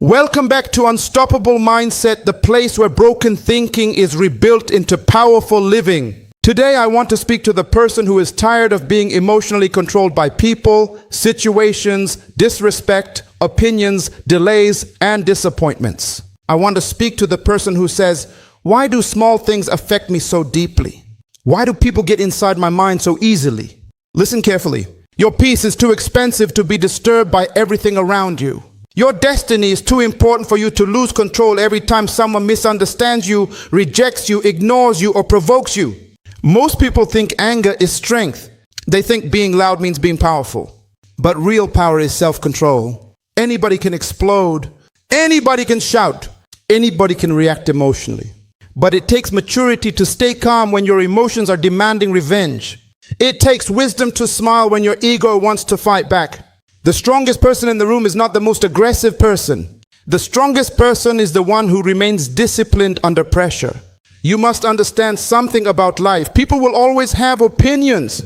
Welcome back to Unstoppable Mindset, the place where broken thinking is rebuilt into powerful living. Today, I want to speak to the person who is tired of being emotionally controlled by people, situations, disrespect, opinions, delays, and disappointments. I want to speak to the person who says, why do small things affect me so deeply? Why do people get inside my mind so easily? Listen carefully. Your peace is too expensive to be disturbed by everything around you. Your destiny is too important for you to lose control every time someone misunderstands you, rejects you, ignores you, or provokes you. Most people think anger is strength. They think being loud means being powerful. But real power is self-control. Anybody can explode. Anybody can shout. Anybody can react emotionally. But it takes maturity to stay calm when your emotions are demanding revenge. It takes wisdom to smile when your ego wants to fight back. The strongest person in the room is not the most aggressive person. The strongest person is the one who remains disciplined under pressure. You must understand something about life. People will always have opinions.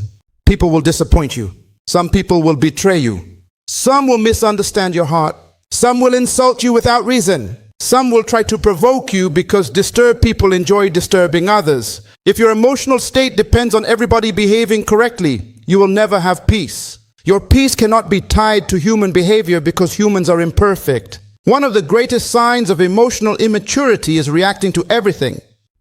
People will disappoint you. Some people will betray you. Some will misunderstand your heart. Some will insult you without reason. Some will try to provoke you because disturbed people enjoy disturbing others. If your emotional state depends on everybody behaving correctly, you will never have peace. Your peace cannot be tied to human behavior because humans are imperfect. One of the greatest signs of emotional immaturity is reacting to everything.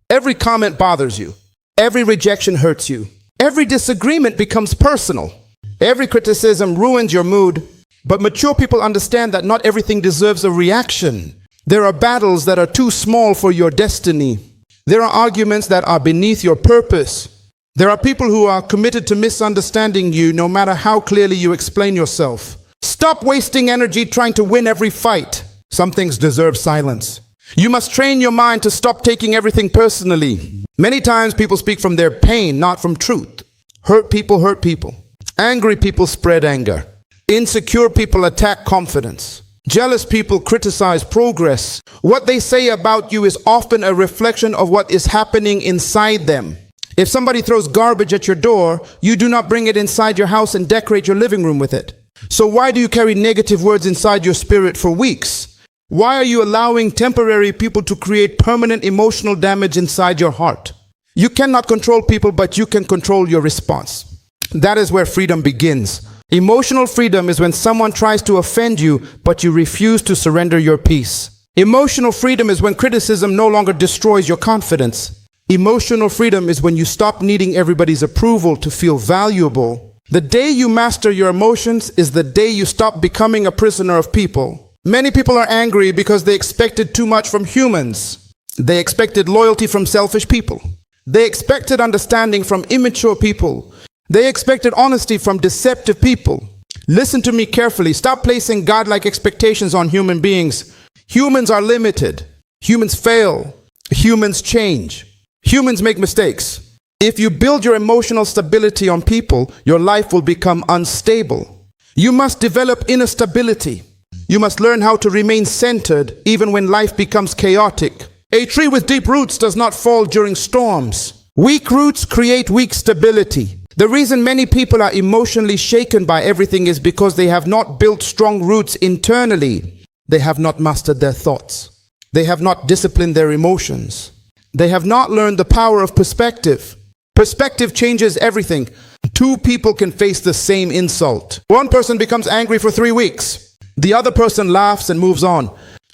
Every comment bothers you. Every rejection hurts you. Every disagreement becomes personal. Every criticism ruins your mood. But mature people understand that not everything deserves a reaction. There are battles that are too small for your destiny. There are arguments that are beneath your purpose. There are people who are committed to misunderstanding you no matter how clearly you explain yourself. Stop wasting energy trying to win every fight. Some things deserve silence. You must train your mind to stop taking everything personally. Many times people speak from their pain, not from truth. Hurt people hurt people. Angry people spread anger. Insecure people attack confidence. Jealous people criticize progress. What they say about you is often a reflection of what is happening inside them. If somebody throws garbage at your door, you do not bring it inside your house and decorate your living room with it. So why do you carry negative words inside your spirit for weeks? Why are you allowing temporary people to create permanent emotional damage inside your heart? You cannot control people, but you can control your response. That is where freedom begins. Emotional freedom is when someone tries to offend you, but you refuse to surrender your peace. Emotional freedom is when criticism no longer destroys your confidence. Emotional freedom is when you stop needing everybody's approval to feel valuable. The day you master your emotions is the day you stop becoming a prisoner of people. Many people are angry because they expected too much from humans. They expected loyalty from selfish people. They expected understanding from immature people. They expected honesty from deceptive people. Listen to me carefully. Stop placing godlike expectations on human beings. Humans are limited. Humans fail. Humans change. Humans make mistakes. If you build your emotional stability on people, your life will become unstable. You must develop inner stability. You must learn how to remain centered even when life becomes chaotic. A tree with deep roots does not fall during storms. Weak roots create weak stability. The reason many people are emotionally shaken by everything is because they have not built strong roots internally. They have not mastered their thoughts. They have not disciplined their emotions. They have not learned the power of perspective. Perspective changes everything. Two people can face the same insult. One person becomes angry for 3 weeks. The other person laughs and moves on.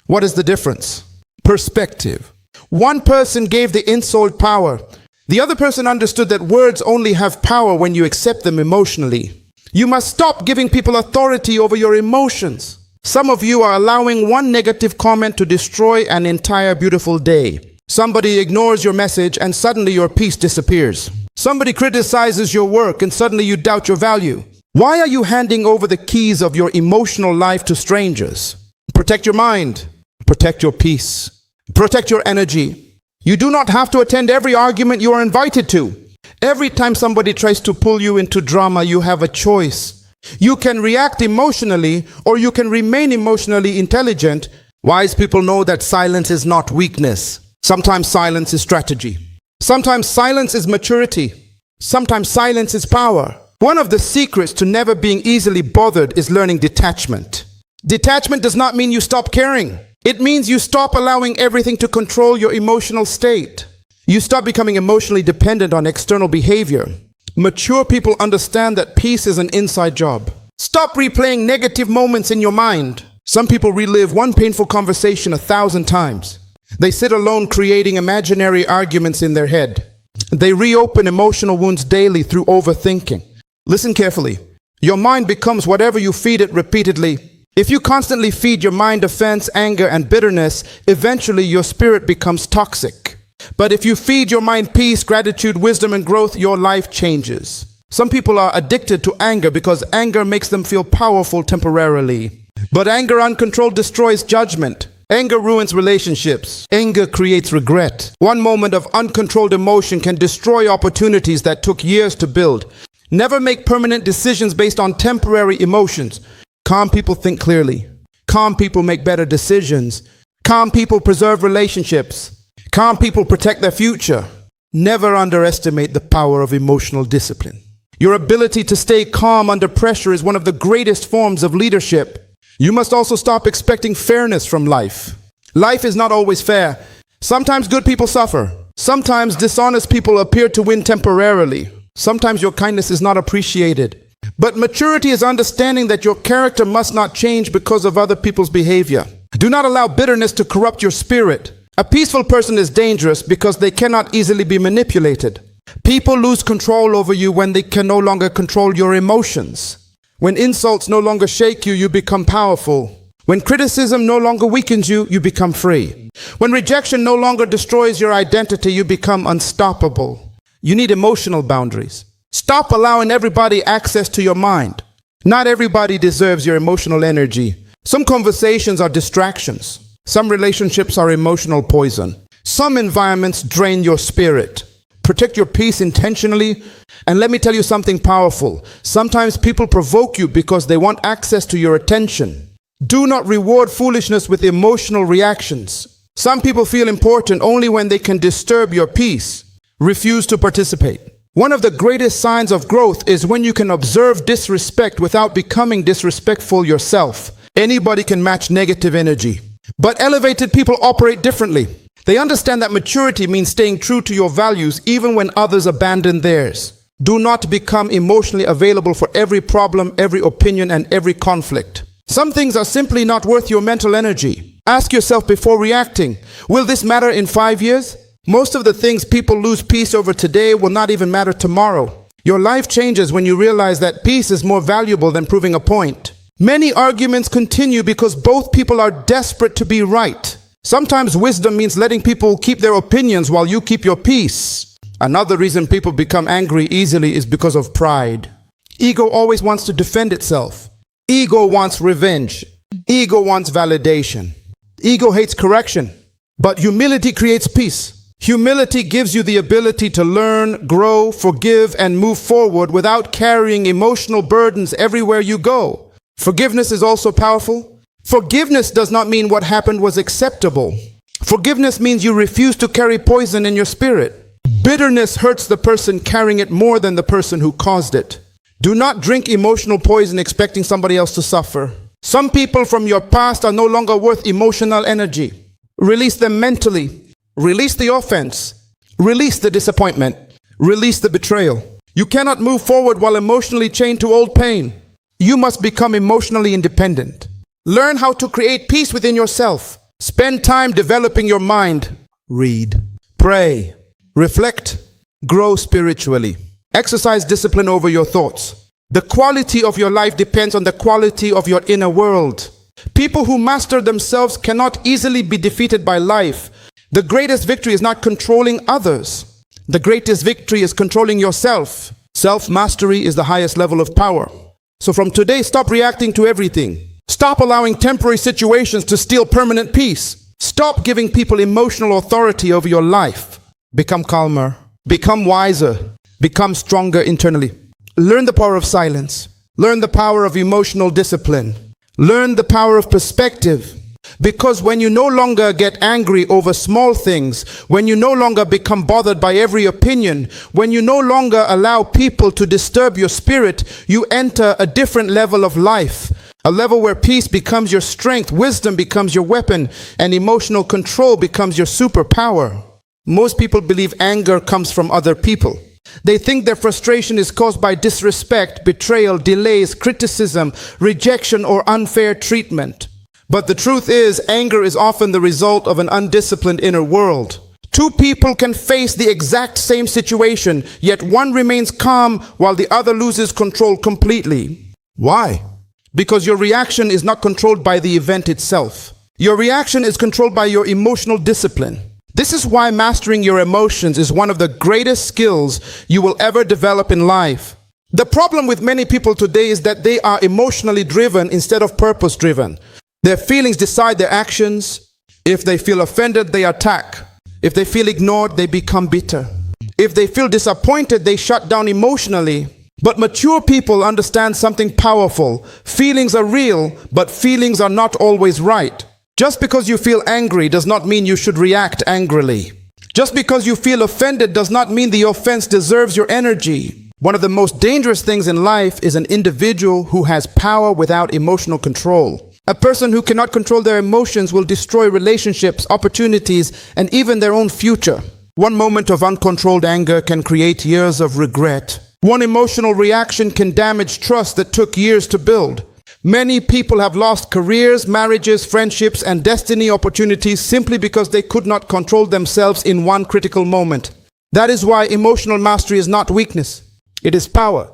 What is the difference? Perspective. One person gave the insult power. The other person understood that words only have power when you accept them emotionally. You must stop giving people authority over your emotions. Some of you are allowing one negative comment to destroy an entire beautiful day. Somebody ignores your message and suddenly your peace disappears. Somebody criticizes your work and suddenly you doubt your value. Why are you handing over the keys of your emotional life to strangers? Protect your mind. Protect your peace. Protect your energy. You do not have to attend every argument you are invited to. Every time somebody tries to pull you into drama, you have a choice. You can react emotionally or you can remain emotionally intelligent. Wise people know that silence is not weakness. Sometimes silence is strategy. Sometimes silence is maturity. Sometimes silence is power. One of the secrets to never being easily bothered is learning detachment. Detachment does not mean you stop caring. It means you stop allowing everything to control your emotional state. You stop becoming emotionally dependent on external behavior. Mature people understand that peace is an inside job. Stop replaying negative moments in your mind. Some people relive one painful conversation 1,000 times. They sit alone creating imaginary arguments in their head. They reopen emotional wounds daily through overthinking. Listen carefully. Your mind becomes whatever you feed it repeatedly. If you constantly feed your mind offense, anger, and bitterness, eventually your spirit becomes toxic. But if you feed your mind peace, gratitude, wisdom, and growth, your life changes. Some people are addicted to anger because anger makes them feel powerful temporarily. But anger uncontrolled destroys judgment. Anger ruins relationships. Anger creates regret. One moment of uncontrolled emotion can destroy opportunities that took years to build. Never make permanent decisions based on temporary emotions. Calm people think clearly. Calm people make better decisions. Calm people preserve relationships. Calm people protect their future. Never underestimate the power of emotional discipline. Your ability to stay calm under pressure is one of the greatest forms of leadership. You must also stop expecting fairness from life. Life is not always fair. Sometimes good people suffer. Sometimes dishonest people appear to win temporarily. Sometimes your kindness is not appreciated. But maturity is understanding that your character must not change because of other people's behavior. Do not allow bitterness to corrupt your spirit. A peaceful person is dangerous because they cannot easily be manipulated. People lose control over you when they can no longer control your emotions. When insults no longer shake you, you become powerful. When criticism no longer weakens you, you become free. When rejection no longer destroys your identity, you become unstoppable. You need emotional boundaries. Stop allowing everybody access to your mind. Not everybody deserves your emotional energy. Some conversations are distractions. Some relationships are emotional poison. Some environments drain your spirit. Protect your peace intentionally. And let me tell you something powerful. Sometimes people provoke you because they want access to your attention. Do not reward foolishness with emotional reactions. Some people feel important only when they can disturb your peace. Refuse to participate. One of the greatest signs of growth is when you can observe disrespect without becoming disrespectful yourself. Anybody can match negative energy. But elevated people operate differently. They understand that maturity means staying true to your values even when others abandon theirs. Do not become emotionally available for every problem, every opinion, and every conflict. Some things are simply not worth your mental energy. Ask yourself before reacting, will this matter in 5 years? Most of the things people lose peace over today will not even matter tomorrow. Your life changes when you realize that peace is more valuable than proving a point. Many arguments continue because both people are desperate to be right. Sometimes wisdom means letting people keep their opinions while you keep your peace. Another reason people become angry easily is because of pride. Ego always wants to defend itself. Ego wants revenge. Ego wants validation. Ego hates correction. But humility creates peace. Humility gives you the ability to learn, grow, forgive, and move forward without carrying emotional burdens everywhere you go. Forgiveness is also powerful. Forgiveness does not mean what happened was acceptable. Forgiveness means you refuse to carry poison in your spirit. Bitterness hurts the person carrying it more than the person who caused it. Do not drink emotional poison expecting somebody else to suffer. Some people from your past are no longer worth emotional energy. Release them mentally. Release the offense. Release the disappointment. Release the betrayal. You cannot move forward while emotionally chained to old pain. You must become emotionally independent. Learn how to create peace within yourself. Spend time developing your mind. Read. Pray. Reflect. Grow spiritually. Exercise discipline over your thoughts. The quality of your life depends on the quality of your inner world. People who master themselves cannot easily be defeated by life. The greatest victory is not controlling others. The greatest victory is controlling yourself. Self-mastery is the highest level of power. So from today, stop reacting to everything. Stop allowing temporary situations to steal permanent peace. Stop giving people emotional authority over your life. Become calmer. Become wiser. Become stronger internally. Learn the power of silence. Learn the power of emotional discipline. Learn the power of perspective. Because when you no longer get angry over small things, when you no longer become bothered by every opinion, when you no longer allow people to disturb your spirit, you enter a different level of life. A level where peace becomes your strength, wisdom becomes your weapon, and emotional control becomes your superpower. Most people believe anger comes from other people. They think their frustration is caused by disrespect, betrayal, delays, criticism, rejection, or unfair treatment. But the truth is, anger is often the result of an undisciplined inner world. Two people can face the exact same situation, yet one remains calm while the other loses control completely. Why? Because your reaction is not controlled by the event itself. Your reaction is controlled by your emotional discipline. This is why mastering your emotions is one of the greatest skills you will ever develop in life. The problem with many people today is that they are emotionally driven instead of purpose driven. Their feelings decide their actions. If they feel offended, they attack. If they feel ignored, they become bitter. If they feel disappointed, they shut down emotionally. But mature people understand something powerful. Feelings are real, but feelings are not always right. Just because you feel angry does not mean you should react angrily. Just because you feel offended does not mean the offense deserves your energy. One of the most dangerous things in life is an individual who has power without emotional control. A person who cannot control their emotions will destroy relationships, opportunities, and even their own future. One moment of uncontrolled anger can create years of regret. One emotional reaction can damage trust that took years to build. Many people have lost careers, marriages, friendships, and destiny opportunities simply because they could not control themselves in one critical moment. That is why emotional mastery is not weakness. It is power.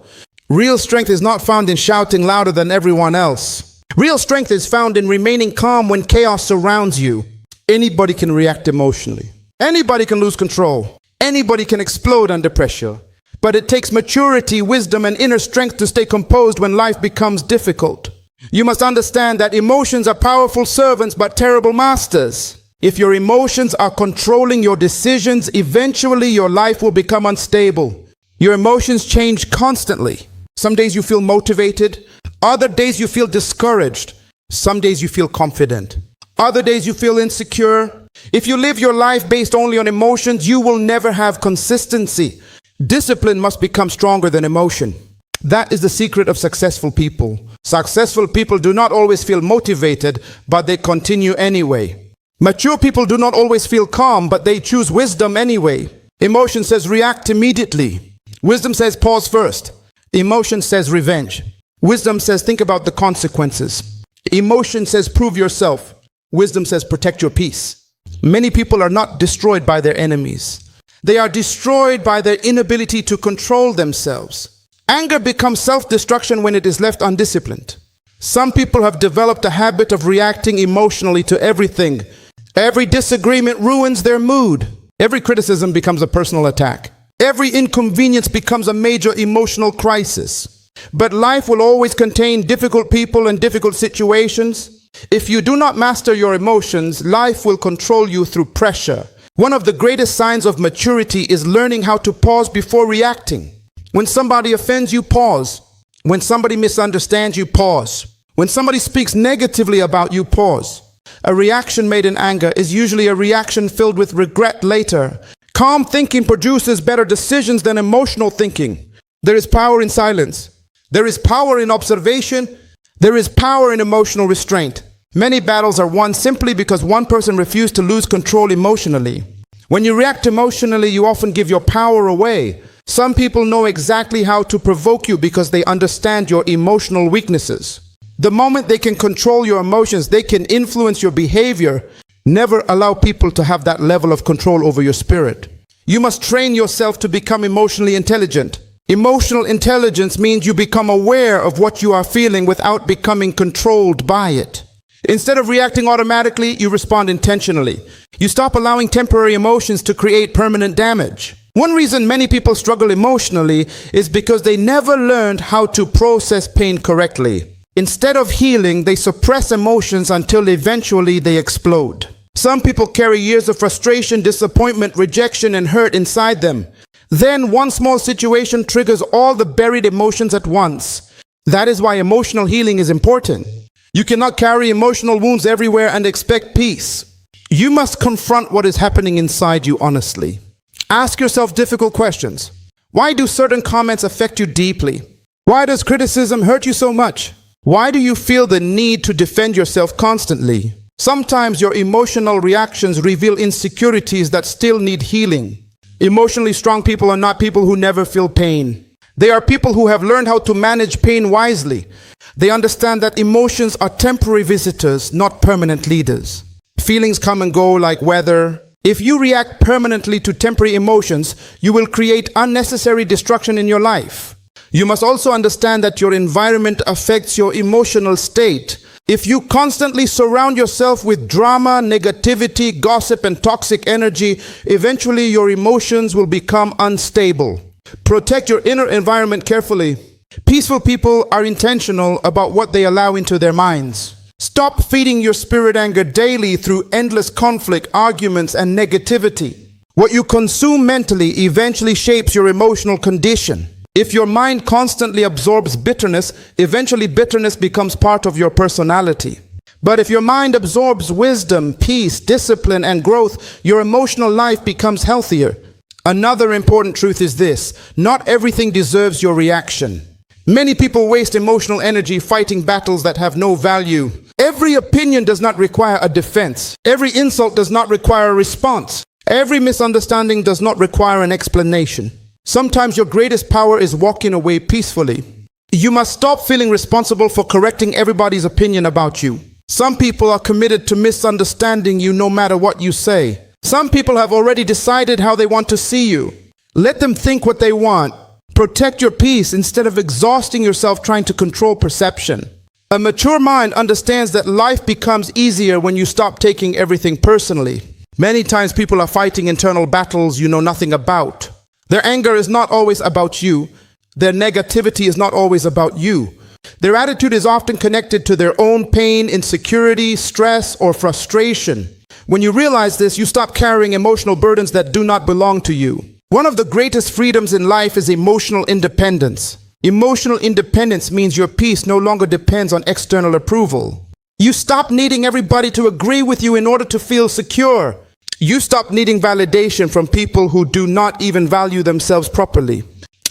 Real strength is not found in shouting louder than everyone else. Real strength is found in remaining calm when chaos surrounds you. Anybody can react emotionally. Anybody can lose control. Anybody can explode under pressure. But it takes maturity, wisdom, and inner strength to stay composed when life becomes difficult. You must understand that emotions are powerful servants but terrible masters. If your emotions are controlling your decisions, eventually your life will become unstable. Your emotions change constantly. Some days you feel motivated. Other days you feel discouraged. Some days you feel confident. Other days you feel insecure. If you live your life based only on emotions, you will never have consistency. Discipline must become stronger than emotion. That is the secret of successful people. Successful people do not always feel motivated, but they continue anyway. Mature people do not always feel calm, but they choose wisdom anyway. Emotion says react immediately. Wisdom says pause first. Emotion says revenge. Wisdom says think about the consequences. Emotion says prove yourself. Wisdom says protect your peace. Many people are not destroyed by their enemies. They are destroyed by their inability to control themselves. Anger becomes self-destruction when it is left undisciplined. Some people have developed a habit of reacting emotionally to everything. Every disagreement ruins their mood. Every criticism becomes a personal attack. Every inconvenience becomes a major emotional crisis. But life will always contain difficult people and difficult situations. If you do not master your emotions, life will control you through pressure. One of the greatest signs of maturity is learning how to pause before reacting. When somebody offends you, pause. When somebody misunderstands you, pause. When somebody speaks negatively about you, pause. A reaction made in anger is usually a reaction filled with regret later. Calm thinking produces better decisions than emotional thinking. There is power in silence. There is power in observation. There is power in emotional restraint. Many battles are won simply because one person refused to lose control emotionally. When you react emotionally, you often give your power away. Some people know exactly how to provoke you because they understand your emotional weaknesses. The moment they can control your emotions, they can influence your behavior. Never allow people to have that level of control over your spirit. You must train yourself to become emotionally intelligent. Emotional intelligence means you become aware of what you are feeling without becoming controlled by it. Instead of reacting automatically, you respond intentionally. You stop allowing temporary emotions to create permanent damage. One reason many people struggle emotionally is because they never learned how to process pain correctly. Instead of healing, they suppress emotions until eventually they explode. Some people carry years of frustration, disappointment, rejection, and hurt inside them. Then one small situation triggers all the buried emotions at once. That is why emotional healing is important. You cannot carry emotional wounds everywhere and expect peace. You must confront what is happening inside you honestly. Ask yourself difficult questions. Why do certain comments affect you deeply? Why does criticism hurt you so much? Why do you feel the need to defend yourself constantly? Sometimes your emotional reactions reveal insecurities that still need healing. Emotionally strong people are not people who never feel pain. They are people who have learned how to manage pain wisely. They understand that emotions are temporary visitors, not permanent leaders. Feelings come and go like weather. If you react permanently to temporary emotions, you will create unnecessary destruction in your life. You must also understand that your environment affects your emotional state. If you constantly surround yourself with drama, negativity, gossip, and toxic energy, eventually your emotions will become unstable. Protect your inner environment carefully. Peaceful people are intentional about what they allow into their minds. Stop feeding your spirit anger daily through endless conflict, arguments, and negativity. What you consume mentally eventually shapes your emotional condition. If your mind constantly absorbs bitterness, eventually bitterness becomes part of your personality. But if your mind absorbs wisdom, peace, discipline, and growth, your emotional life becomes healthier. Another important truth is this: not everything deserves your reaction. Many people waste emotional energy fighting battles that have no value. Every opinion does not require a defense. Every insult does not require a response. Every misunderstanding does not require an explanation. Sometimes your greatest power is walking away peacefully. You must stop feeling responsible for correcting everybody's opinion about you. Some people are committed to misunderstanding you no matter what you say. Some people have already decided how they want to see you. Let them think what they want. Protect your peace instead of exhausting yourself trying to control perception. A mature mind understands that life becomes easier when you stop taking everything personally. Many times people are fighting internal battles you know nothing about. Their anger is not always about you. Their negativity is not always about you. Their attitude is often connected to their own pain, insecurity, stress, or frustration. When you realize this, you stop carrying emotional burdens that do not belong to you. One of the greatest freedoms in life is emotional independence. Emotional independence means your peace no longer depends on external approval. You stop needing everybody to agree with you in order to feel secure. You stop needing validation from people who do not even value themselves properly.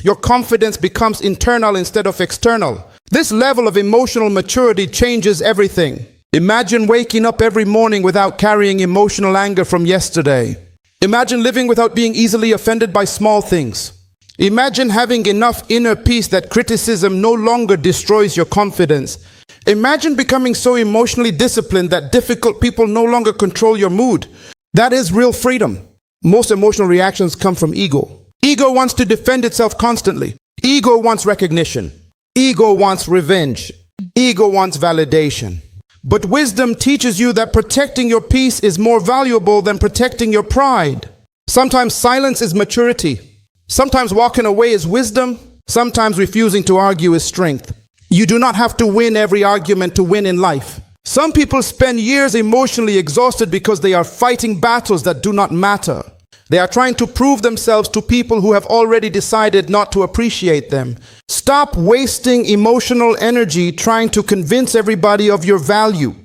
Your confidence becomes internal instead of external. This level of emotional maturity changes everything. Imagine waking up every morning without carrying emotional anger from yesterday. Imagine living without being easily offended by small things. Imagine having enough inner peace that criticism no longer destroys your confidence. Imagine becoming so emotionally disciplined that difficult people no longer control your mood. That is real freedom. Most emotional reactions come from ego. Ego wants to defend itself constantly. Ego wants recognition. Ego wants revenge. Ego wants validation. But wisdom teaches you that protecting your peace is more valuable than protecting your pride. Sometimes silence is maturity. Sometimes walking away is wisdom. Sometimes refusing to argue is strength. You do not have to win every argument to win in life. Some people spend years emotionally exhausted because they are fighting battles that do not matter. They are trying to prove themselves to people who have already decided not to appreciate them. Stop wasting emotional energy trying to convince everybody of your value.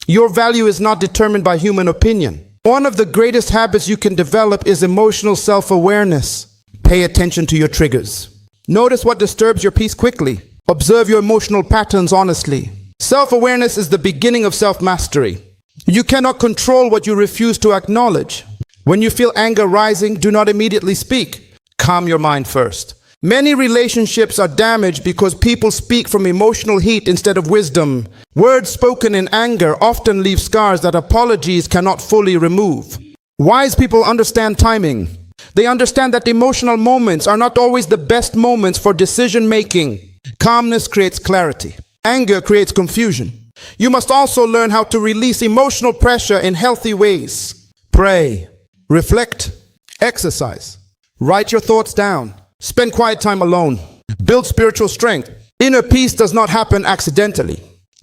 Your value is not determined by human opinion. One of the greatest habits you can develop is emotional self-awareness. Pay attention to your triggers. Notice what disturbs your peace quickly. Observe your emotional patterns honestly. Self-awareness is the beginning of self-mastery. You cannot control what you refuse to acknowledge. When you feel anger rising, do not immediately speak. Calm your mind first. Many relationships are damaged because people speak from emotional heat instead of wisdom. Words spoken in anger often leave scars that apologies cannot fully remove. Wise people understand timing. They understand that emotional moments are not always the best moments for decision making. Calmness creates clarity. Anger creates confusion. You must also learn how to release emotional pressure in healthy ways. Pray, reflect, exercise. Write your thoughts down. Spend quiet time alone. Build spiritual strength. Inner peace does not happen accidentally.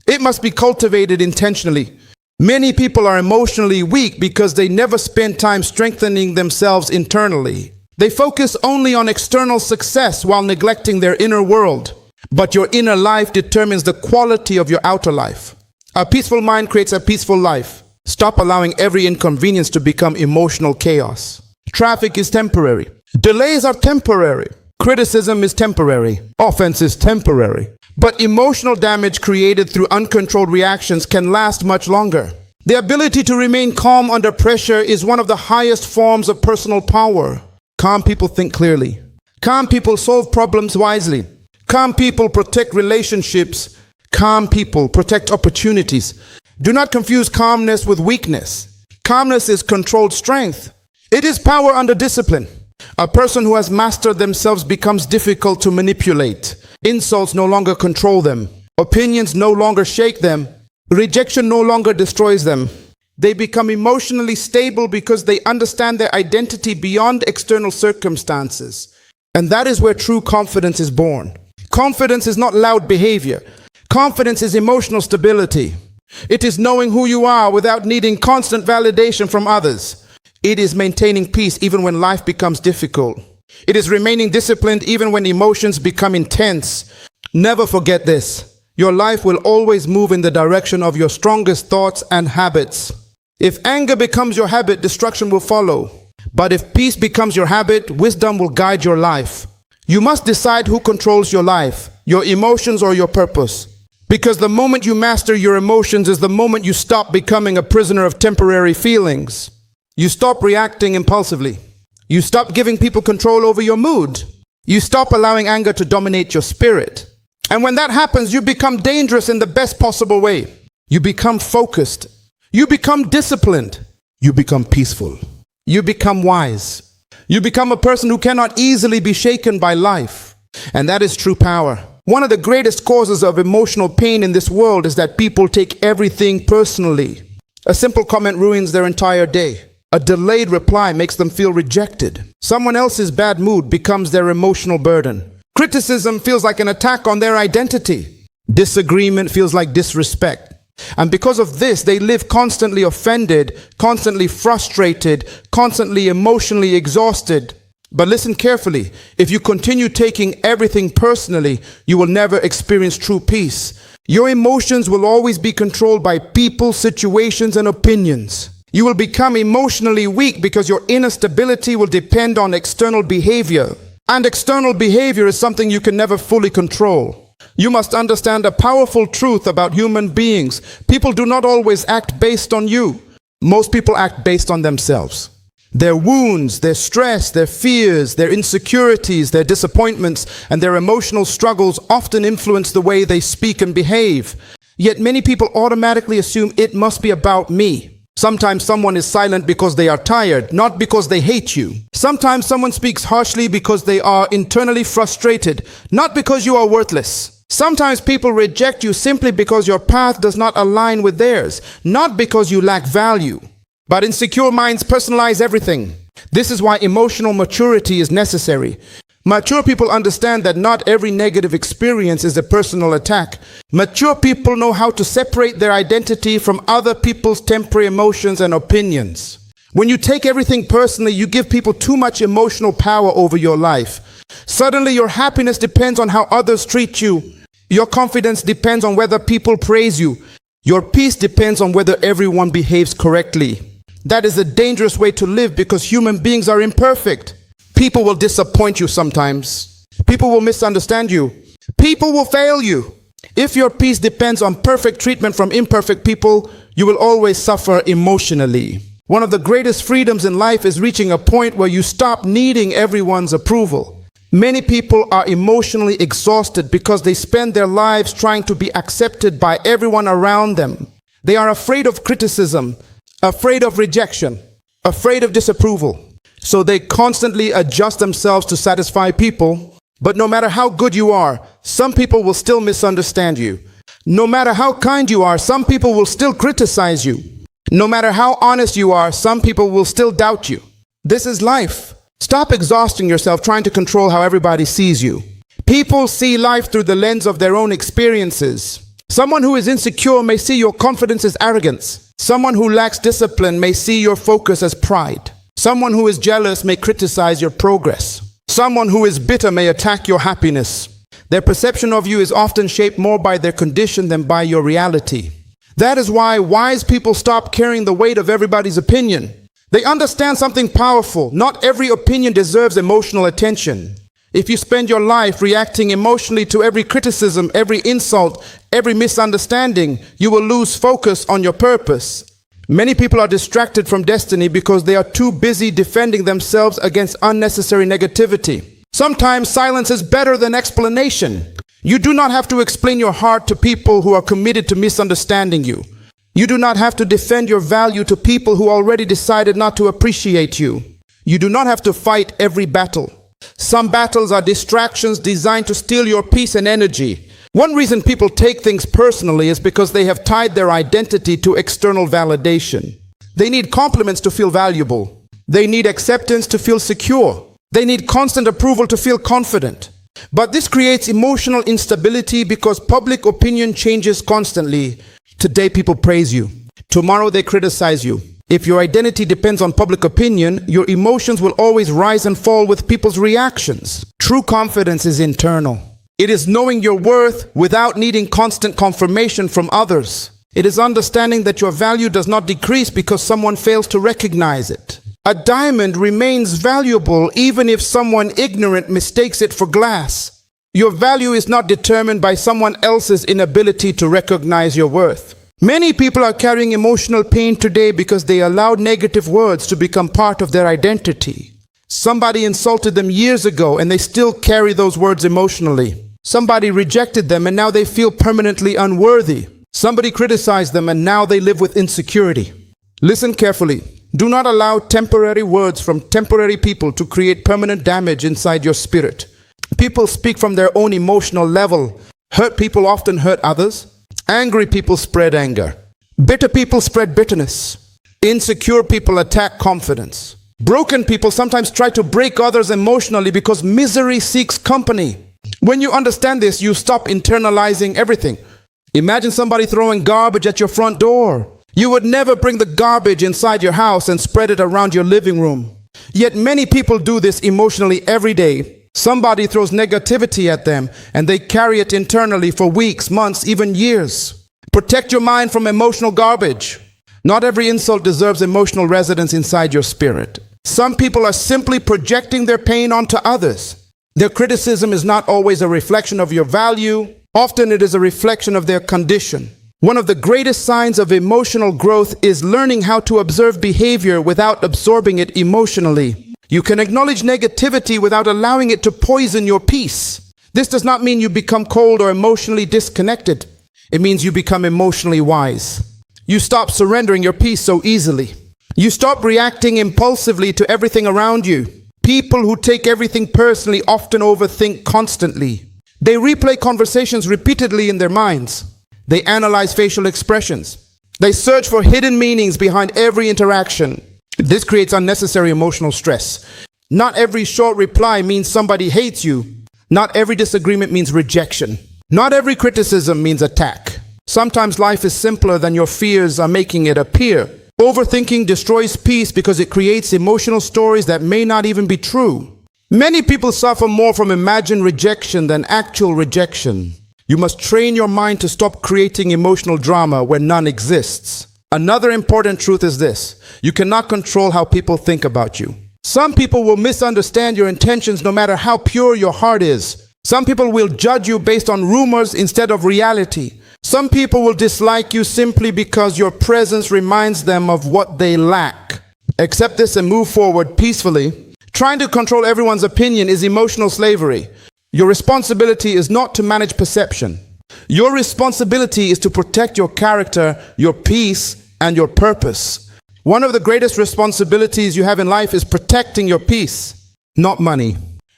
It must be cultivated intentionally. Many people are emotionally weak because they never spend time strengthening themselves internally. They focus only on external success while neglecting their inner world. But your inner life determines the quality of your outer life. A peaceful mind creates a peaceful life. Stop allowing every inconvenience to become emotional chaos. Traffic is temporary. Delays are temporary. Criticism is temporary. Offense is temporary. But emotional damage created through uncontrolled reactions can last much longer. The ability to remain calm under pressure is one of the highest forms of personal power. Calm people think clearly. Calm people solve problems wisely. Calm people protect relationships. Calm people protect opportunities. Do not confuse calmness with weakness. Calmness is controlled strength. It is power under discipline. A person who has mastered themselves becomes difficult to manipulate. Insults no longer control them. Opinions no longer shake them. Rejection no longer destroys them. They become emotionally stable because they understand their identity beyond external circumstances. And that is where true confidence is born. Confidence is not loud behavior. Confidence is emotional stability. It is knowing who you are without needing constant validation from others. It is maintaining peace even when life becomes difficult. It is remaining disciplined even when emotions become intense. Never forget this. Your life will always move in the direction of your strongest thoughts and habits. If anger becomes your habit, destruction will follow. But if peace becomes your habit, wisdom will guide your life. You must decide who controls your life, your emotions or your purpose. Because the moment you master your emotions is the moment you stop becoming a prisoner of temporary feelings. You stop reacting impulsively. You stop giving people control over your mood. You stop allowing anger to dominate your spirit. And when that happens, you become dangerous in the best possible way. You become focused. You become disciplined. You become peaceful. You become wise. You become a person who cannot easily be shaken by life. And that is true power. One of the greatest causes of emotional pain in this world is that people take everything personally. A simple comment ruins their entire day. A delayed reply makes them feel rejected. Someone else's bad mood becomes their emotional burden. Criticism feels like an attack on their identity. Disagreement feels like disrespect. And because of this, they live constantly offended, constantly frustrated, constantly emotionally exhausted. But listen carefully. If you continue taking everything personally, you will never experience true peace. Your emotions will always be controlled by people, situations, and opinions. You will become emotionally weak because your inner stability will depend on external behavior. And external behavior is something you can never fully control. You must understand a powerful truth about human beings. People do not always act based on you. Most people act based on themselves. Their wounds, their stress, their fears, their insecurities, their disappointments, and their emotional struggles often influence the way they speak and behave. Yet many people automatically assume it must be about me. Sometimes someone is silent because they are tired, not because they hate you. Sometimes someone speaks harshly because they are internally frustrated, not because you are worthless. Sometimes people reject you simply because your path does not align with theirs, not because you lack value. But insecure minds personalize everything. This is why emotional maturity is necessary. Mature people understand that not every negative experience is a personal attack. Mature people know how to separate their identity from other people's temporary emotions and opinions. When you take everything personally, you give people too much emotional power over your life. Suddenly, your happiness depends on how others treat you. Your confidence depends on whether people praise you. Your peace depends on whether everyone behaves correctly. That is a dangerous way to live because human beings are imperfect. People will disappoint you sometimes. People will misunderstand you. People will fail you. If your peace depends on perfect treatment from imperfect people, you will always suffer emotionally. One of the greatest freedoms in life is reaching a point where you stop needing everyone's approval. Many people are emotionally exhausted because they spend their lives trying to be accepted by everyone around them. They are afraid of criticism, afraid of rejection, afraid of disapproval. So they constantly adjust themselves to satisfy people. But no matter how good you are, some people will still misunderstand you. No matter how kind you are, some people will still criticize you. No matter how honest you are, some people will still doubt you. This is life. Stop exhausting yourself trying to control how everybody sees you. People see life through the lens of their own experiences. Someone who is insecure may see your confidence as arrogance. Someone who lacks discipline may see your focus as pride. Someone who is jealous may criticize your progress. Someone who is bitter may attack your happiness. Their perception of you is often shaped more by their condition than by your reality. That is why wise people stop carrying the weight of everybody's opinion. They understand something powerful. Not every opinion deserves emotional attention. If you spend your life reacting emotionally to every criticism, every insult, every misunderstanding, you will lose focus on your purpose. Many people are distracted from destiny because they are too busy defending themselves against unnecessary negativity. Sometimes silence is better than explanation. You do not have to explain your heart to people who are committed to misunderstanding you. You do not have to defend your value to people who already decided not to appreciate you. You do not have to fight every battle. Some battles are distractions designed to steal your peace and energy. One reason people take things personally is because they have tied their identity to external validation. They need compliments to feel valuable. They need acceptance to feel secure. They need constant approval to feel confident. But this creates emotional instability because public opinion changes constantly. Today people praise you. Tomorrow they criticize you. If your identity depends on public opinion, your emotions will always rise and fall with people's reactions. True confidence is internal. It is knowing your worth without needing constant confirmation from others. It is understanding that your value does not decrease because someone fails to recognize it. A diamond remains valuable even if someone ignorant mistakes it for glass. Your value is not determined by someone else's inability to recognize your worth. Many people are carrying emotional pain today because they allowed negative words to become part of their identity. Somebody insulted them years ago and they still carry those words emotionally. Somebody rejected them and now they feel permanently unworthy. Somebody criticized them and now they live with insecurity. Listen carefully. Do not allow temporary words from temporary people to create permanent damage inside your spirit. People speak from their own emotional level. Hurt people often hurt others. Angry people spread anger. Bitter people spread bitterness. Insecure people attack confidence. Broken people sometimes try to break others emotionally because misery seeks company. When you understand this, you stop internalizing everything. Imagine somebody throwing garbage at your front door. You would never bring the garbage inside your house and spread it around your living room. Yet many people do this emotionally every day. Somebody throws negativity at them and they carry it internally for weeks, months, even years. Protect your mind from emotional garbage. Not every insult deserves emotional residence inside your spirit. Some people are simply projecting their pain onto others. Their criticism is not always a reflection of your value. Often it is a reflection of their condition. One of the greatest signs of emotional growth is learning how to observe behavior without absorbing it emotionally. You can acknowledge negativity without allowing it to poison your peace. This does not mean you become cold or emotionally disconnected. It means you become emotionally wise. You stop surrendering your peace so easily. You stop reacting impulsively to everything around you. People who take everything personally often overthink constantly. They replay conversations repeatedly in their minds. They analyze facial expressions. They search for hidden meanings behind every interaction. This creates unnecessary emotional stress. Not every short reply means somebody hates you. Not every disagreement means rejection. Not every criticism means attack. Sometimes life is simpler than your fears are making it appear. Overthinking destroys peace because it creates emotional stories that may not even be true. Many people suffer more from imagined rejection than actual rejection. You must train your mind to stop creating emotional drama where none exists. Another important truth is this: you cannot control how people think about you. Some people will misunderstand your intentions no matter how pure your heart is. Some people will judge you based on rumors instead of reality. Some people will dislike you simply because your presence reminds them of what they lack. Accept this and move forward peacefully. Trying to control everyone's opinion is emotional slavery. Your responsibility is not to manage perception. Your responsibility is to protect your character, your peace, and your purpose. One of the greatest responsibilities you have in life is protecting your peace. Not money,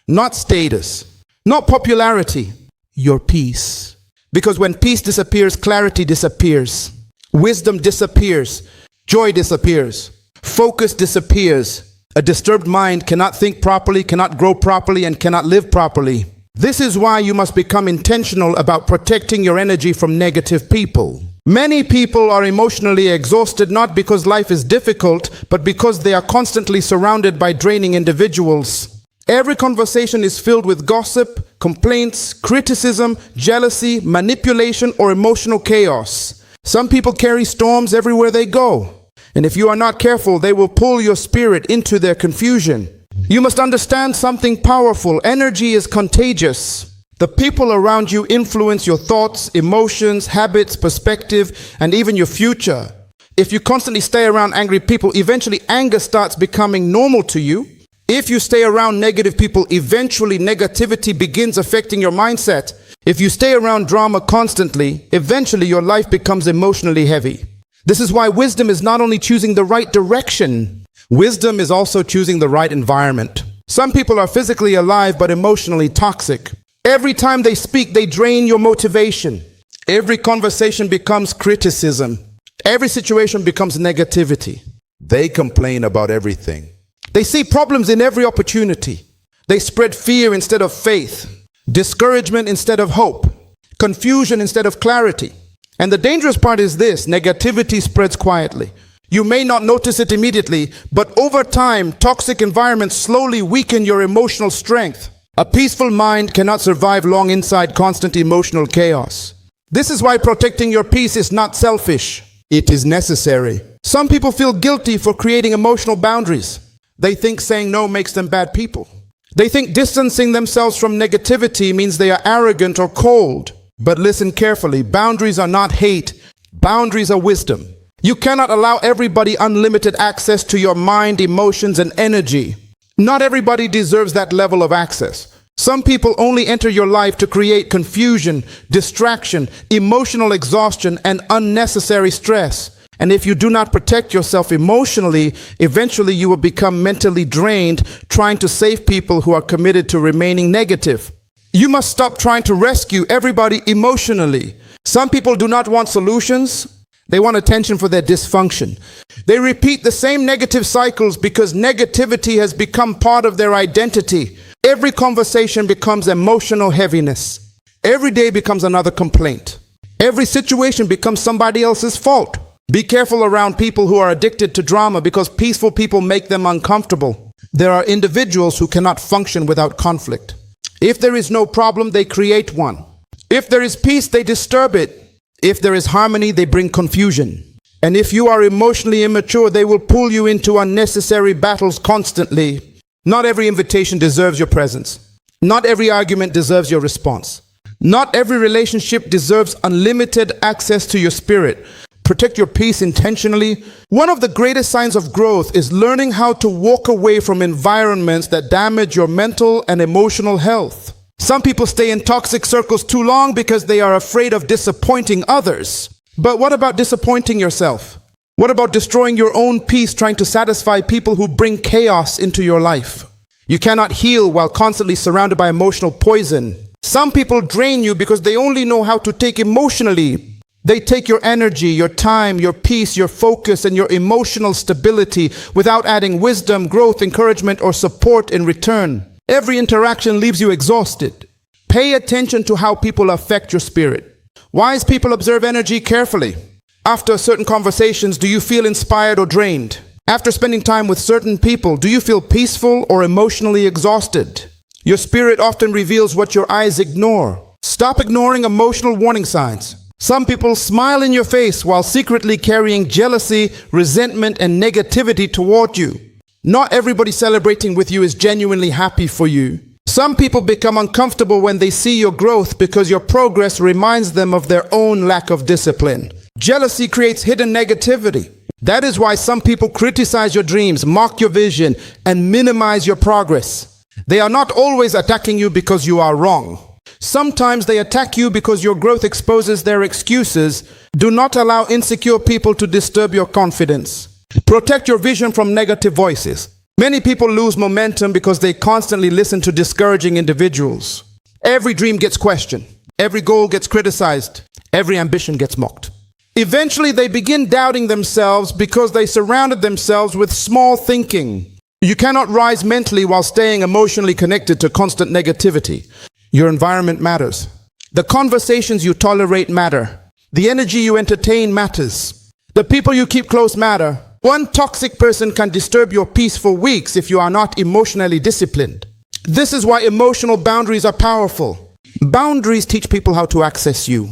not status, not popularity, your peace. Because when peace disappears, clarity disappears. Wisdom disappears. Joy disappears. Focus disappears. A disturbed mind cannot think properly, cannot grow properly, and cannot live properly. This is why you must become intentional about protecting your energy from negative people. Many people are emotionally exhausted not because life is difficult, but because they are constantly surrounded by draining individuals. Every conversation is filled with gossip, complaints, criticism, jealousy, manipulation, or emotional chaos. Some people carry storms everywhere they go. And if you are not careful, they will pull your spirit into their confusion. You must understand something powerful. Energy is contagious. The people around you influence your thoughts, emotions, habits, perspective, and even your future. If you constantly stay around angry people, eventually anger starts becoming normal to you. If you stay around negative people, eventually negativity begins affecting your mindset. If you stay around drama constantly, eventually your life becomes emotionally heavy. This is why wisdom is not only choosing the right direction, wisdom is also choosing the right environment. Some people are physically alive but emotionally toxic. Every time they speak, they drain your motivation. Every conversation becomes criticism. Every situation becomes negativity. They complain about everything. They see problems in every opportunity. They spread fear instead of faith, discouragement instead of hope, confusion instead of clarity. And the dangerous part is this: negativity spreads quietly. You may not notice it immediately, but over time, toxic environments slowly weaken your emotional strength. A peaceful mind cannot survive long inside constant emotional chaos. This is why protecting your peace is not selfish. It is necessary. Some people feel guilty for creating emotional boundaries. They think saying no makes them bad people. They think distancing themselves from negativity means they are arrogant or cold. But listen carefully, boundaries are not hate. Boundaries are wisdom. You cannot allow everybody unlimited access to your mind, emotions, and energy. Not everybody deserves that level of access. Some people only enter your life to create confusion, distraction, emotional exhaustion, and unnecessary stress. And if you do not protect yourself emotionally, eventually you will become mentally drained, trying to save people who are committed to remaining negative. You must stop trying to rescue everybody emotionally. Some people do not want solutions. They want attention for their dysfunction. They repeat the same negative cycles because negativity has become part of their identity. Every conversation becomes emotional heaviness. Every day becomes another complaint. Every situation becomes somebody else's fault. Be careful around people who are addicted to drama because peaceful people make them uncomfortable. There are individuals who cannot function without conflict. If there is no problem, they create one. If there is peace, they disturb it. If there is harmony, they bring confusion. And if you are emotionally immature, they will pull you into unnecessary battles constantly. Not every invitation deserves your presence. Not every argument deserves your response. Not every relationship deserves unlimited access to your spirit. Protect your peace intentionally. One of the greatest signs of growth is learning how to walk away from environments that damage your mental and emotional health. Some people stay in toxic circles too long because they are afraid of disappointing others. But what about disappointing yourself? What about destroying your own peace trying to satisfy people who bring chaos into your life? You cannot heal while constantly surrounded by emotional poison. Some people drain you because they only know how to take emotionally. They take your energy, your time, your peace, your focus, and your emotional stability without adding wisdom, growth, encouragement, or support in return. Every interaction leaves you exhausted. Pay attention to how people affect your spirit. Wise people observe energy carefully. After certain conversations, do you feel inspired or drained? After spending time with certain people, do you feel peaceful or emotionally exhausted? Your spirit often reveals what your eyes ignore. Stop ignoring emotional warning signs. Some people smile in your face while secretly carrying jealousy, resentment, and negativity toward you. Not everybody celebrating with you is genuinely happy for you. Some people become uncomfortable when they see your growth because your progress reminds them of their own lack of discipline. Jealousy creates hidden negativity. That is why some people criticize your dreams, mock your vision, and minimize your progress. They are not always attacking you because you are wrong. Sometimes they attack you because your growth exposes their excuses. Do not allow insecure people to disturb your confidence. Protect your vision from negative voices. Many people lose momentum because they constantly listen to discouraging individuals. Every dream gets questioned. Every goal gets criticized. Every ambition gets mocked. Eventually, they begin doubting themselves because they surrounded themselves with small thinking. You cannot rise mentally while staying emotionally connected to constant negativity. Your environment matters. The conversations you tolerate matter. The energy you entertain matters. The people you keep close matter. One toxic person can disturb your peace for weeks if you are not emotionally disciplined. This is why emotional boundaries are powerful. Boundaries teach people how to access you.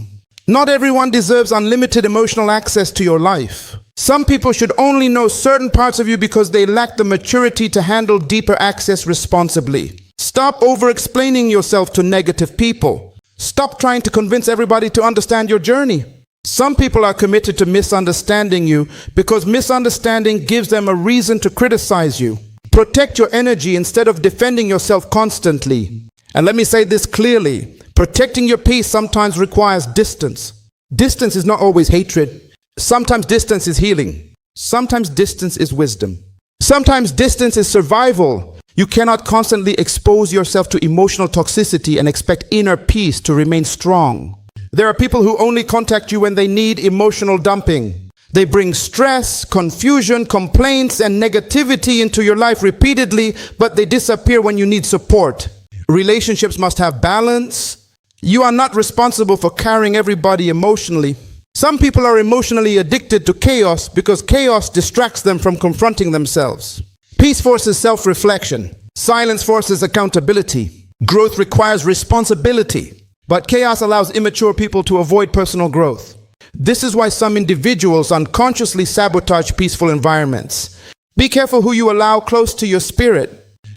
Not everyone deserves unlimited emotional access to your life. Some people should only know certain parts of you because they lack the maturity to handle deeper access responsibly. Stop over-explaining yourself to negative people. Stop trying to convince everybody to understand your journey. Some people are committed to misunderstanding you because misunderstanding gives them a reason to criticize you. Protect your energy instead of defending yourself constantly. And let me say this clearly. Protecting your peace sometimes requires distance. Distance is not always hatred. Sometimes distance is healing. Sometimes distance is wisdom. Sometimes distance is survival. You cannot constantly expose yourself to emotional toxicity and expect inner peace to remain strong. There are people who only contact you when they need emotional dumping. They bring stress, confusion, complaints, and negativity into your life repeatedly, but they disappear when you need support. Relationships must have balance. You are not responsible for carrying everybody emotionally. Some people are emotionally addicted to chaos because chaos distracts them from confronting themselves. Peace forces self-reflection. Silence forces accountability. Growth requires responsibility. But chaos allows immature people to avoid personal growth. This is why some individuals unconsciously sabotage peaceful environments. Be careful who you allow close to your spirit.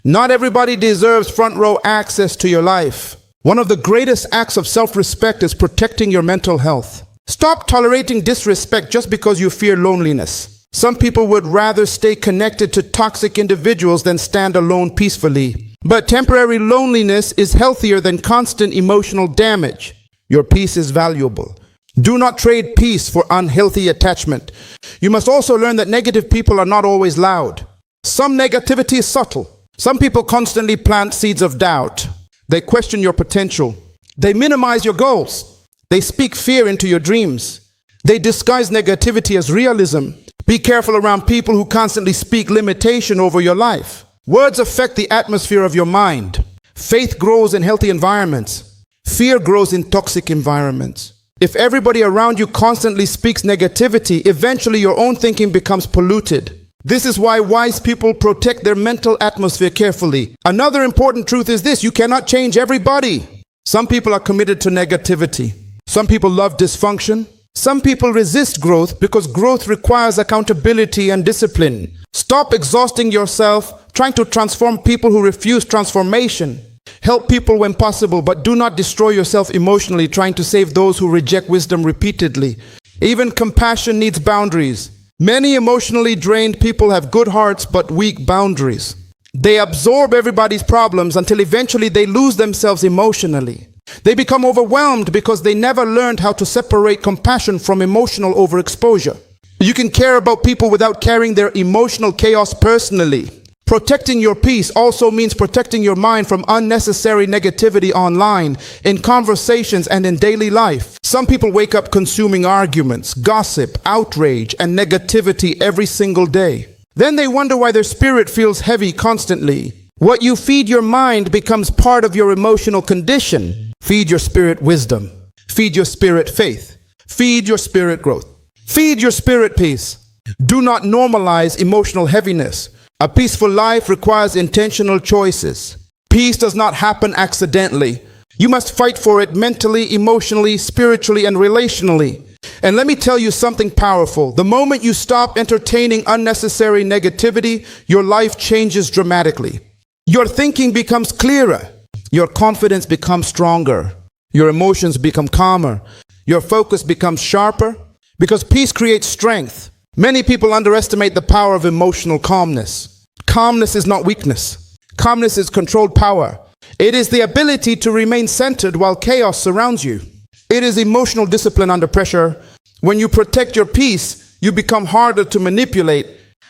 Not everybody deserves front row access to your life. One of the greatest acts of self-respect is protecting your mental health. Stop tolerating disrespect just because you fear loneliness. Some people would rather stay connected to toxic individuals than stand alone peacefully. But temporary loneliness is healthier than constant emotional damage. Your peace is valuable. Do not trade peace for unhealthy attachment. You must also learn that negative people are not always loud. Some negativity is subtle. Some people constantly plant seeds of doubt. They question your potential. They minimize your goals. They speak fear into your dreams. They disguise negativity as realism. Be careful around people who constantly speak limitation over your life. Words affect the atmosphere of your mind. Faith grows in healthy environments. Fear grows in toxic environments. If everybody around you constantly speaks negativity, eventually your own thinking becomes polluted. This is why wise people protect their mental atmosphere carefully. Another important truth is this: you cannot change everybody. Some people are committed to negativity. Some people love dysfunction. Some people resist growth because growth requires accountability and discipline. Stop exhausting yourself trying to transform people who refuse transformation. Help people when possible, but do not destroy yourself emotionally trying to save those who reject wisdom repeatedly. Even compassion needs boundaries. Many emotionally drained people have good hearts but weak boundaries. They absorb everybody's problems until eventually they lose themselves emotionally. They become overwhelmed because they never learned how to separate compassion from emotional overexposure. You can care about people without carrying their emotional chaos personally. Protecting your peace also means protecting your mind from unnecessary negativity online, in conversations, and in daily life. Some people wake up consuming arguments, gossip, outrage, and negativity every single day. Then they wonder why their spirit feels heavy constantly. What you feed your mind becomes part of your emotional condition. Feed your spirit wisdom. Feed your spirit faith. Feed your spirit growth. Feed your spirit peace. Do not normalize emotional heaviness. A peaceful life requires intentional choices. Peace does not happen accidentally. You must fight for it mentally, emotionally, spiritually, and relationally. And let me tell you something powerful. The moment you stop entertaining unnecessary negativity, your life changes dramatically. Your thinking becomes clearer. Your confidence becomes stronger. Your emotions become calmer. Your focus becomes sharper. Because peace creates strength. Many people underestimate the power of emotional calmness. Calmness is not weakness. Calmness is controlled power. It is the ability to remain centered while chaos surrounds you. It is emotional discipline under pressure. When you protect your peace, you become harder to manipulate.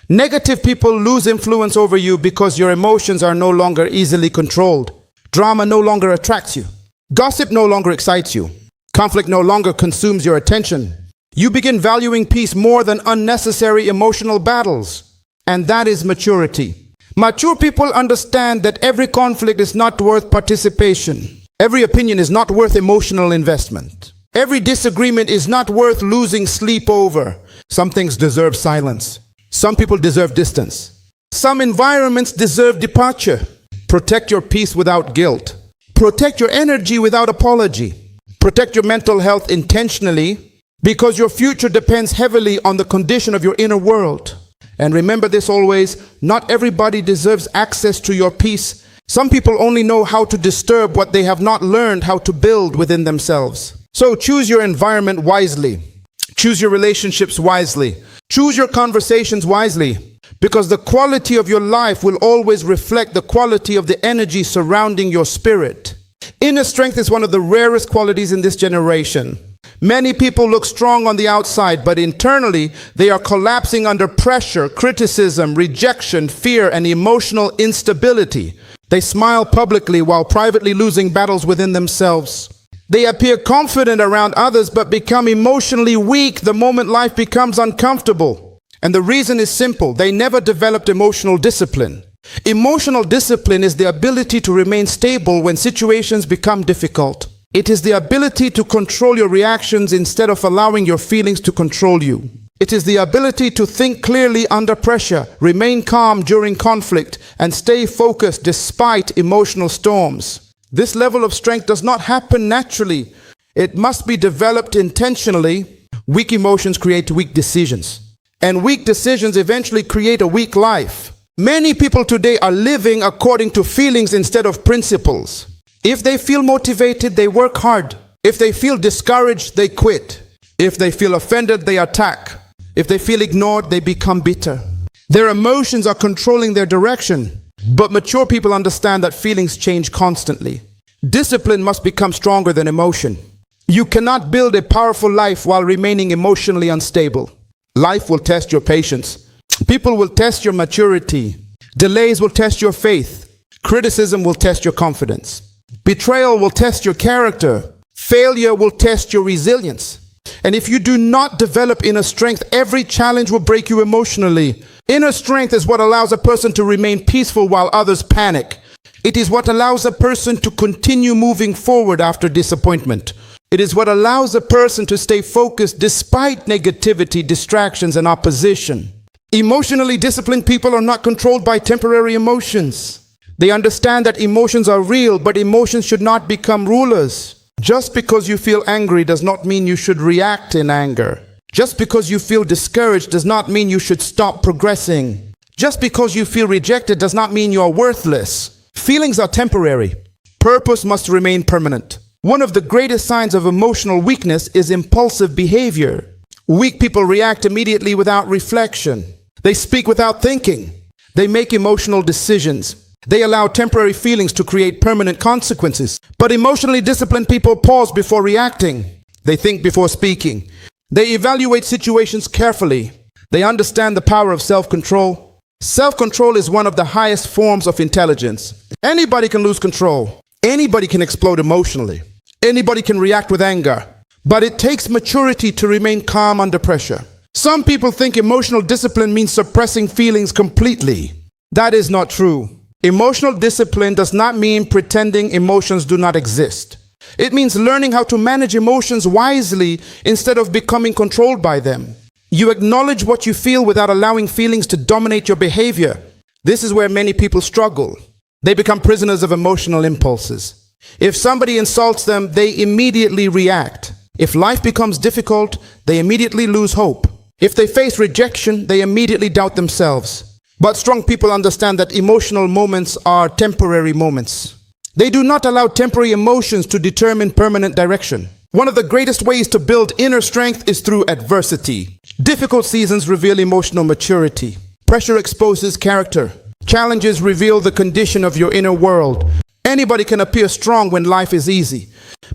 Negative people lose influence over you because your emotions are no longer easily controlled. Drama no longer attracts you. Gossip no longer excites you. Conflict no longer consumes your attention. You begin valuing peace more than unnecessary emotional battles. And that is maturity. Mature people understand that every conflict is not worth participation. Every opinion is not worth emotional investment. Every disagreement is not worth losing sleep over. Some things deserve silence. Some people deserve distance. Some environments deserve departure. Protect your peace without guilt. Protect your energy without apology. Protect your mental health intentionally. because your future depends heavily on the condition of your inner world. And remember this always, not everybody deserves access to your peace. Some people only know how to disturb what they have not learned how to build within themselves. So choose your environment wisely. Choose your relationships wisely. Choose your conversations wisely, because the quality of your life will always reflect the quality of the energy surrounding your spirit. Inner strength is one of the rarest qualities in this generation. Many people look strong on the outside, but internally they are collapsing under pressure, criticism, rejection, fear, and emotional instability. They smile publicly while privately losing battles within themselves. They appear confident around others but become emotionally weak the moment life becomes uncomfortable. And the reason is simple: they never developed emotional discipline. Emotional discipline is the ability to remain stable when situations become difficult. It is the ability to control your reactions instead of allowing your feelings to control you. It is the ability to think clearly under pressure, remain calm during conflict, and stay focused despite emotional storms. This level of strength does not happen naturally. It must be developed intentionally. Weak emotions create weak decisions, and weak decisions eventually create a weak life. Many people today are living according to feelings instead of principles. If they feel motivated, they work hard. If they feel discouraged, they quit. If they feel offended, they attack. If they feel ignored, they become bitter. Their emotions are controlling their direction. But mature people understand that feelings change constantly. Discipline must become stronger than emotion. You cannot build a powerful life while remaining emotionally unstable. Life will test your patience. People will test your maturity. Delays will test your faith. Criticism will test your confidence. Betrayal will test your character. Failure will test your resilience. And if you do not develop inner strength, every challenge will break you emotionally. Inner strength is what allows a person to remain peaceful while others panic. It is what allows a person to continue moving forward after disappointment. It is what allows a person to stay focused despite negativity, distractions, and opposition. Emotionally disciplined people are not controlled by temporary emotions. They understand that emotions are real, but emotions should not become rulers. Just because you feel angry does not mean you should react in anger. Just because you feel discouraged does not mean you should stop progressing. Just because you feel rejected does not mean you are worthless. Feelings are temporary. Purpose must remain permanent. One of the greatest signs of emotional weakness is impulsive behavior. Weak people react immediately without reflection. They speak without thinking. They make emotional decisions. They allow temporary feelings to create permanent consequences. But emotionally disciplined people pause before reacting. They think before speaking. They evaluate situations carefully. They understand the power of self-control. Self-control is one of the highest forms of intelligence. Anybody can lose control. Anybody can explode emotionally. Anybody can react with anger. But it takes maturity to remain calm under pressure. Some people think emotional discipline means suppressing feelings completely. That is not true. Emotional discipline does not mean pretending emotions do not exist. It means learning how to manage emotions wisely instead of becoming controlled by them. You acknowledge what you feel without allowing feelings to dominate your behavior. This is where many people struggle. They become prisoners of emotional impulses. If somebody insults them, they immediately react. If life becomes difficult, they immediately lose hope. If they face rejection, they immediately doubt themselves. But strong people understand that emotional moments are temporary moments. They do not allow temporary emotions to determine permanent direction. One of the greatest ways to build inner strength is through adversity. Difficult seasons reveal emotional maturity. Pressure exposes character. Challenges reveal the condition of your inner world. Anybody can appear strong when life is easy,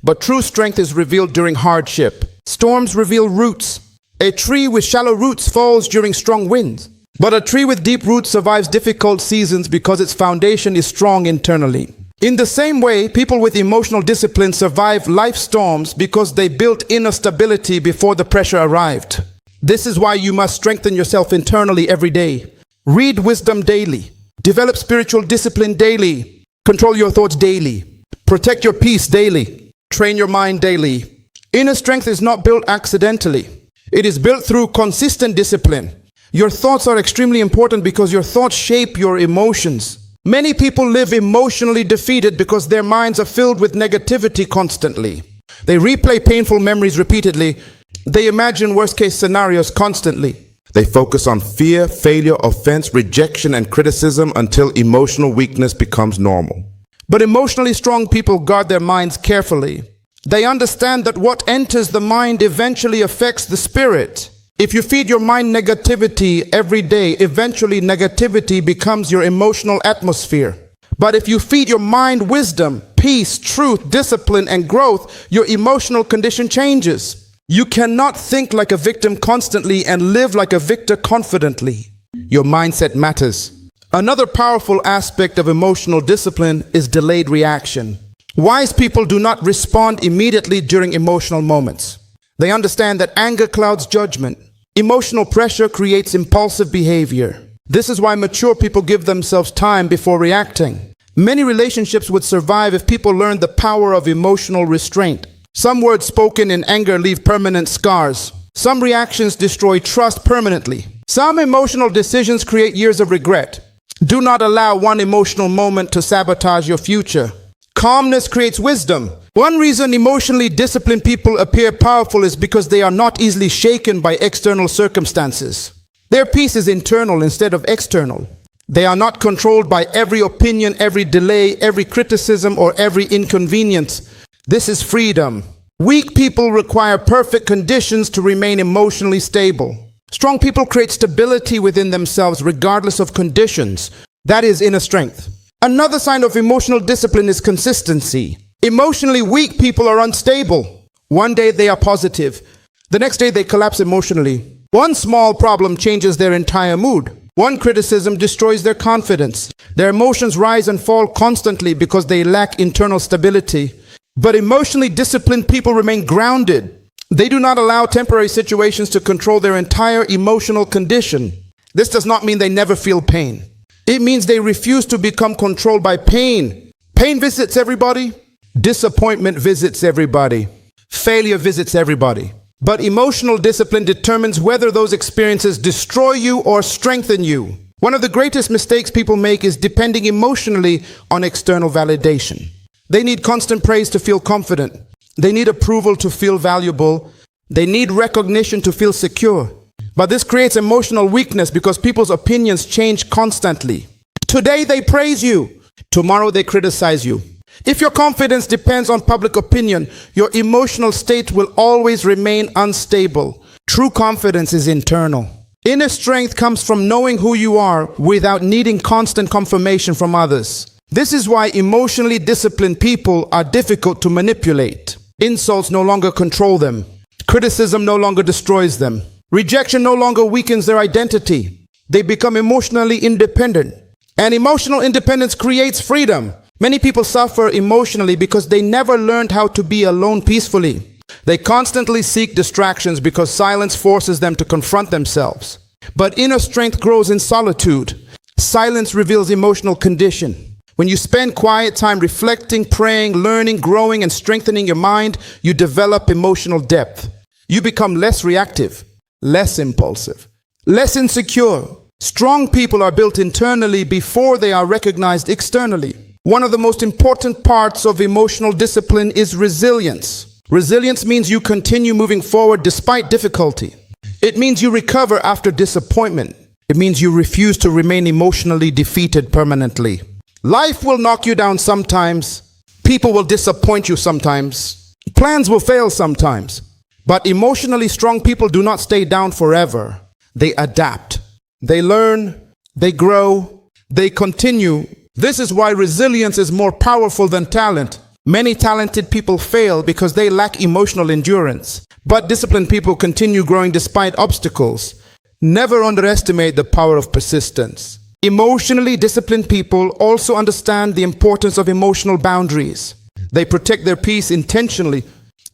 but true strength is revealed during hardship. Storms reveal roots. A tree with shallow roots falls during strong winds. But a tree with deep roots survives difficult seasons because its foundation is strong internally. In the same way, people with emotional discipline survive life storms because they built inner stability before the pressure arrived. This is why you must strengthen yourself internally every day. Read wisdom daily. Develop spiritual discipline daily. Control your thoughts daily. Protect your peace daily. Train your mind daily. Inner strength is not built accidentally. It is built through consistent discipline. Your thoughts are extremely important because your thoughts shape your emotions. Many people live emotionally defeated because their minds are filled with negativity constantly. They replay painful memories repeatedly, They imagine worst-case scenarios constantly. They focus on fear, failure, offense, rejection, and criticism until emotional weakness becomes normal. But emotionally strong people guard their minds carefully. They understand that what enters the mind eventually affects the spirit. If you feed your mind negativity every day, eventually negativity becomes your emotional atmosphere. But if you feed your mind wisdom, peace, truth, discipline, and growth, your emotional condition changes. You cannot think like a victim constantly and live like a victor confidently. Your mindset matters. Another powerful aspect of emotional discipline is delayed reaction. Wise people do not respond immediately during emotional moments. They understand that anger clouds judgment. Emotional pressure creates impulsive behavior. This is why mature people give themselves time before reacting. Many relationships would survive if people learned the power of emotional restraint. Some words spoken in anger leave permanent scars. Some reactions destroy trust permanently. Some emotional decisions create years of regret. Do not allow one emotional moment to sabotage your future. Calmness creates wisdom. One reason emotionally disciplined people appear powerful is because they are not easily shaken by external circumstances. Their peace is internal instead of external. They are not controlled by every opinion, every delay, every criticism, or every inconvenience. This is freedom. Weak people require perfect conditions to remain emotionally stable. Strong people create stability within themselves regardless of conditions. That is inner strength. Another sign of emotional discipline is consistency. Emotionally weak people are unstable. One day they are positive. The next day they collapse emotionally. One small problem changes their entire mood. One criticism destroys their confidence. Their emotions rise and fall constantly because they lack internal stability. But emotionally disciplined people remain grounded. They do not allow temporary situations to control their entire emotional condition. This does not mean they never feel pain. It means they refuse to become controlled by pain. Pain visits everybody. Disappointment visits everybody. Failure visits everybody. But emotional discipline determines whether those experiences destroy you or strengthen you. One of the greatest mistakes people make is depending emotionally on external validation. They need constant praise to feel confident. They need approval to feel valuable. They need recognition to feel secure. But this creates emotional weakness because people's opinions change constantly. Today they praise you. Tomorrow they criticize you. If your confidence depends on public opinion, your emotional state will always remain unstable. True confidence is internal. Inner strength comes from knowing who you are without needing constant confirmation from others. This is why emotionally disciplined people are difficult to manipulate. Insults no longer control them. Criticism no longer destroys them. Rejection no longer weakens their identity. They become emotionally independent. And emotional independence creates freedom. Many people suffer emotionally because they never learned how to be alone peacefully. They constantly seek distractions because silence forces them to confront themselves. But inner strength grows in solitude. Silence reveals emotional condition. When you spend quiet time reflecting, praying, learning, growing, and strengthening your mind, you develop emotional depth. You become less reactive, less impulsive, less insecure. Strong people are built internally before they are recognized externally. One of the most important parts of emotional discipline is resilience. Resilience means you continue moving forward despite difficulty. It means you recover after disappointment. It means you refuse to remain emotionally defeated permanently. Life will knock you down sometimes. People will disappoint you sometimes. Plans will fail sometimes. But emotionally strong people do not stay down forever. They adapt. They learn. They grow. They continue. This is why resilience is more powerful than talent. Many talented people fail because they lack emotional endurance. But disciplined people continue growing despite obstacles. Never underestimate the power of persistence. Emotionally disciplined people also understand the importance of emotional boundaries. They protect their peace intentionally.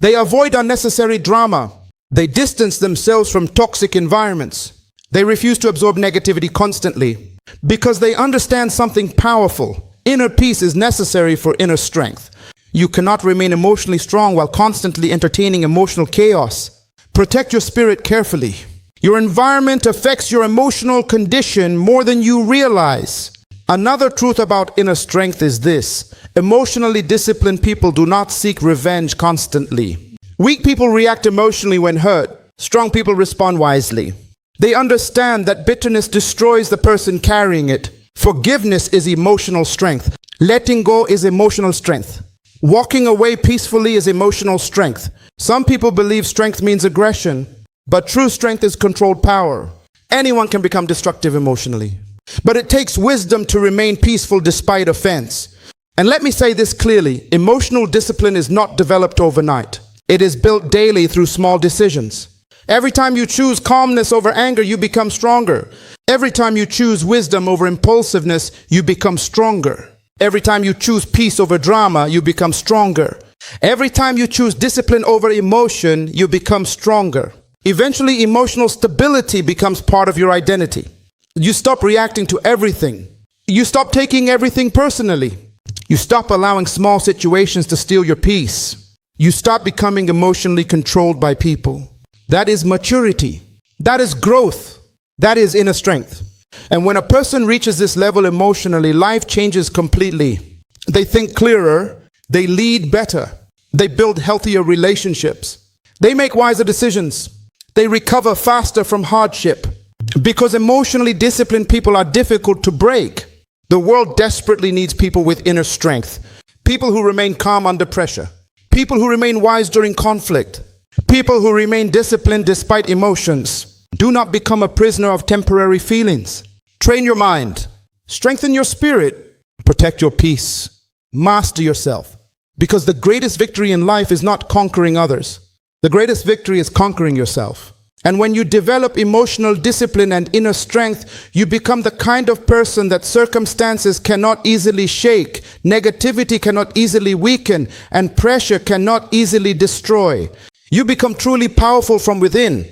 They avoid unnecessary drama. They distance themselves from toxic environments. They refuse to absorb negativity constantly because they understand something powerful. Inner peace is necessary for inner strength. You cannot remain emotionally strong while constantly entertaining emotional chaos. Protect your spirit carefully. Your environment affects your emotional condition more than you realize. Another truth about inner strength is this: emotionally disciplined people do not seek revenge constantly. Weak people react emotionally when hurt. Strong people respond wisely. They understand that bitterness destroys the person carrying it. Forgiveness is emotional strength. Letting go is emotional strength. Walking away peacefully is emotional strength. Some people believe strength means aggression, but true strength is controlled power. Anyone can become destructive emotionally, but it takes wisdom to remain peaceful despite offense. And let me say this clearly, emotional discipline is not developed overnight. It is built daily through small decisions. Every time you choose calmness over anger, you become stronger. Every time you choose wisdom over impulsiveness, you become stronger. Every time you choose peace over drama, you become stronger. Every time you choose discipline over emotion, you become stronger. Eventually, emotional stability becomes part of your identity. You stop reacting to everything. You stop taking everything personally. You stop allowing small situations to steal your peace. You stop becoming emotionally controlled by people. That is maturity. That is growth. That is inner strength. And when a person reaches this level emotionally, life changes completely. They think clearer. They lead better. They build healthier relationships. They make wiser decisions. They recover faster from hardship. Because emotionally disciplined people are difficult to break. The world desperately needs people with inner strength. People who remain calm under pressure. People who remain wise during conflict. People who remain disciplined despite emotions. Do not become a prisoner of temporary feelings. Train your mind. Strengthen your spirit. Protect your peace. Master yourself. Because the greatest victory in life is not conquering others. The greatest victory is conquering yourself. And when you develop emotional discipline and inner strength, you become the kind of person that circumstances cannot easily shake, negativity cannot easily weaken, and pressure cannot easily destroy. You become truly powerful from within.